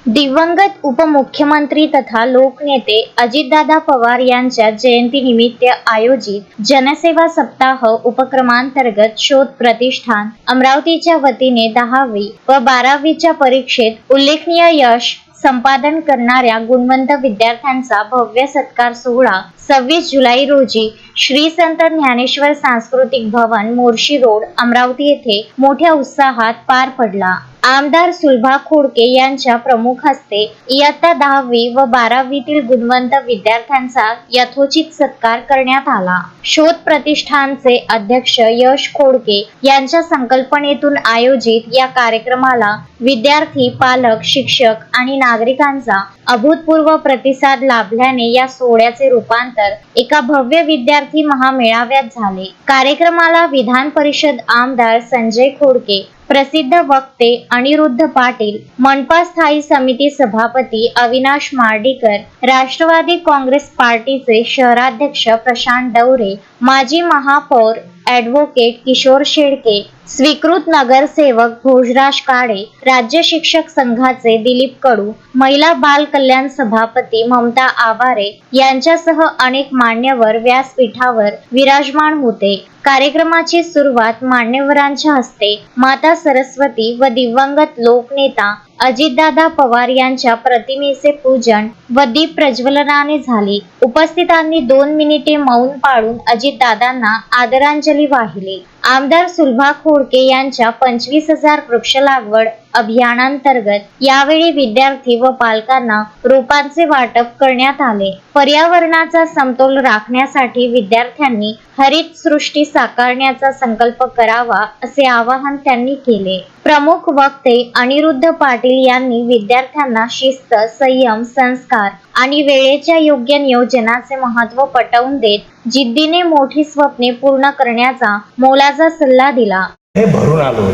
दिवंगत उपमुख्यमंत्री तथा लोकनेते अजितदादा पवार यांच्या जयंतीनिमित्त आयोजित जनसेवा सप्ताह उपक्रमांतर्गत शोध प्रतिष्ठान अमरावतीच्या वतीने 10वी व 12वीच्या परीक्षेत उल्लेखनीय यश संपादन करणाऱ्या गुणवंत विद्यार्थ्यांचा भव्य सत्कार सोहळा 26 जुलै रोजी श्री संत ज्ञानेश्वर सांस्कृतिक भवन मोर्शी रोड अमरावती येथे मोठ्या उत्साहात पार पडला। आमदार सुलभा खोडके यांच्या प्रमुख हस्ते इयत्ता 10वी व 12वीतील गुणवंत विद्यार्थ्यांचा यथोचित सत्कार करण्यात आला। शोध प्रतिष्ठानचे अध्यक्ष यश खोडके यांच्या संकल्पनेतून आयोजित या कार्यक्रमाला विद्यार्थी, पालक, शिक्षक आणि नागरिकांचा अभूतपूर्व प्रतिसाद लाभल्याने या सोहळ्याचे रूपांतर एका भव्य विद्यार्थी महामेळाव्यात झाले। कार्यक्रमाला विधान परिषद आमदार संजय खोडके, प्रसिद्ध वक्ते अनिरुद्ध पाटील, मनपा स्थायी समिती सभापती अविनाश मार्डीकर, राष्ट्रवादी काँग्रेस पार्टीचे शहराध्यक्ष प्रशांत डवरे, माजी महापौर ॲडव्होकेट किशोर शेळके, स्वीकृत नगरसेवक भोजराज काळे, राज्य शिक्षक संघाचे दिलीप कडू, महिला बाल कल्याण सभापती ममता आवारे यांच्यासह अनेक मान्यवर व्यासपीठावर विराजमान होते। कार्यक्रमाची सुरुवात मान्यवरांच्या हस्ते माता सरस्वती व दिवंगत लोकनेता अजितदादा पवार यांच्या प्रतिमेचे पूजन व दीप प्रज्वलनाने झाली। उपस्थितांनी 2 मिनिटे मौन पाळून अजितदादांना आदरांजली वाहिली। आमदार सुलभा खोडके यांच्या 25,000 वृक्ष लागवड अभियानांतर्गत यावेळी विद्यार्थी व पालकांना रोपांचे वाटप करण्यात आले। पर्यावरणाचा समतोल राखण्यासाठी विद्यार्थ्यांनी हरित सृष्टी साकारण्याचा संकल्प करावा असे आवाहन त्यांनी केले। प्रमुख वक्ते अनिरुद्ध पाटील यांनी विद्यार्थ्यांना शिस्त, संयम, संस्कार आणि वेळेच्या योग्य नियोजनाचे महत्त्व पटवून देत जिद्दीने मोठी स्वप्ने पूर्ण करण्याचा मोलाचा सल्ला दिला। हे भरून आलो,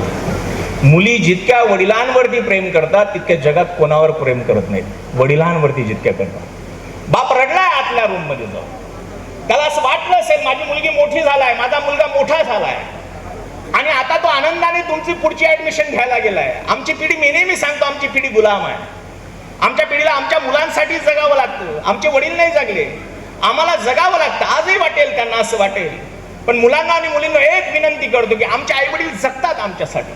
मुली जितक्या वडिलांवरती प्रेम करतात तितक्या जगात कोणावर प्रेम करत नाहीत। वडिलांवरती जितक्या करतात। बाप रडलाय आतल्या रूम मध्ये जाऊन, त्याला असं वाटलं असेल माझी मुलगी मोठी झालाय, माझा मुलगा मोठा झालाय आणि आता तो आनंदाने तुमची पुढची ऍडमिशन घ्यायला गेलाय। आमची पिढी, मी नेहमी सांगतो, आमची पिढी गुलाम आहे। आमच्या पिढीला आमच्या मुलांसाठी जगावं लागतं। आमचे वडील नाही जगले, आम्हाला जगावं लागतं। आजही वाटेल त्यांना, असं वाटेल, पण मुलांना आणि मुलींना एक विनंती करतो की आमचे आई वडील जगतात आमच्यासाठी,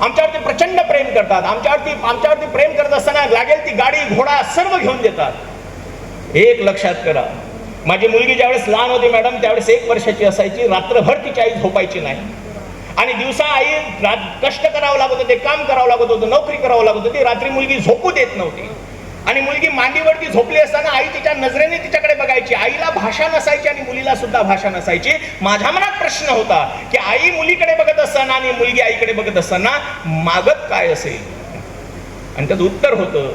आमच्यावरती प्रचंड प्रेम करतात। आमच्यावरती प्रेम करत असताना लागेल ती गाडी, घोडा सर्व घेऊन देतात। एक लक्षात करा, माझी मुलगी ज्यावेळेस लहान होती मॅडम, त्यावेळेस 1 वर्षाची असायची। रात्रभर तिची आई झोपायची नाही आणि दिवसा आई कष्ट करावं लागत होते, काम करावं लागत होतं, नोकरी करावं लागत होती। रात्री मुलगी झोपू देत नव्हती आणि मुलगी मांडीवरती झोपली असताना आई तिच्या नजरेने तिच्याकडे बघायची। आईला भाषा नसायची आणि मुलीला सुद्धा भाषा नसायची। माझ्या मनात प्रश्न होता की आई मुलीकडे बघत असताना आणि मुलगी आईकडे बघत असताना मागत काय असेल? आणि त्याचं उत्तर होतं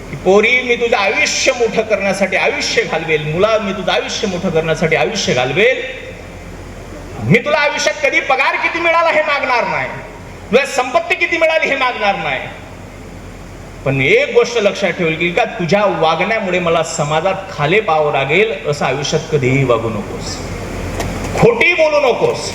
की पोरी, मी तुझं आयुष्य मोठं करण्यासाठी आयुष्य घालवेल। मुला, मी तुझं आयुष्य मोठं करण्यासाठी आयुष्य घालवेल। मी तुला आयुष्यात कधी पगार किती मिळाला हे मागणार नाही, तुला संपत्ती किती मिळाली हे मागणार नाही, पण एक गोष्ट लक्षात ठेवेल की का तुझ्या वागण्यामुळे मला समाजात खाले पाहावं लागेल असं आयुष्यात कधीही वागू नकोस, खोटी बोलू नकोस।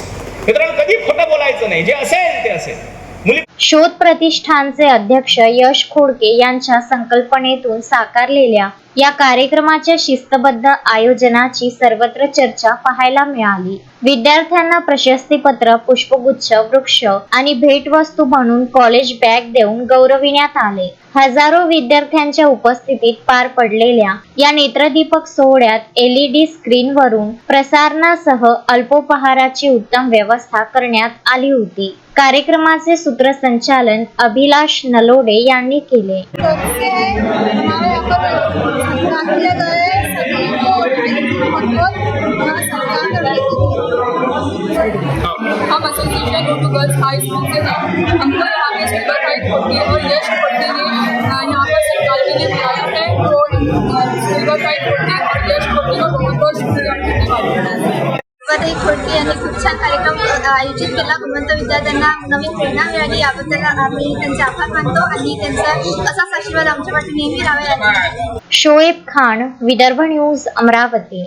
मित्रांनो, कधी खोटं बोलायचं नाही, जे असेल ते असेल। शोध प्रतिष्ठानचे अध्यक्ष यश खोडके यांच्या संकल्पनेतून साकारलेल्या या कार्यक्रमाच्या शिस्तबद्ध आयोजनाची सर्वत्र चर्चा पाहायला मिळाली। विद्यार्थ्यांना प्रशस्तीपत्र, पुष्पगुच्छ, वृक्ष आणि भेटवस्तू म्हणून कॉलेज बॅग देऊन गौरविण्यात आले। हजारो विद्यार्थ्यांच्या उपस्थितीत पार पडलेल्या या नेत्रदीपक सोहळ्यात LED स्क्रीनवरून प्रसारणासह अल्पोपहाराची उत्तम व्यवस्था करण्यात आली होती। कार्यक्रमाचे सूत्रसंचालन अभिलाष नलोडे यांनी केले। हम एसोसिएशन उर्दू गर्ल्स हाई स्कूल से हैं। हमको यहाँ पे सिल्वर हाइट खोडके और यश खोडके ने यहाँ पर सत्कार के लिए बुलाया है, तो सिल्वर हाइट खोडके और यश खोडके को बहुत बहुत शुक्रिया करने वाली हूँ। खोडके यांनी खूप छान कार्यक्रम आयोजित केला। गुणवंत विद्यार्थ्यांना नवीन प्रेरणा मिळाली, याबद्दल आम्ही त्यांचे आभार मानतो आणि त्यांचा असाच आशीर्वाद आमच्या पाठी नेहमी राहावा। शोएब खान, विदर्भ न्यूज, अमरावती।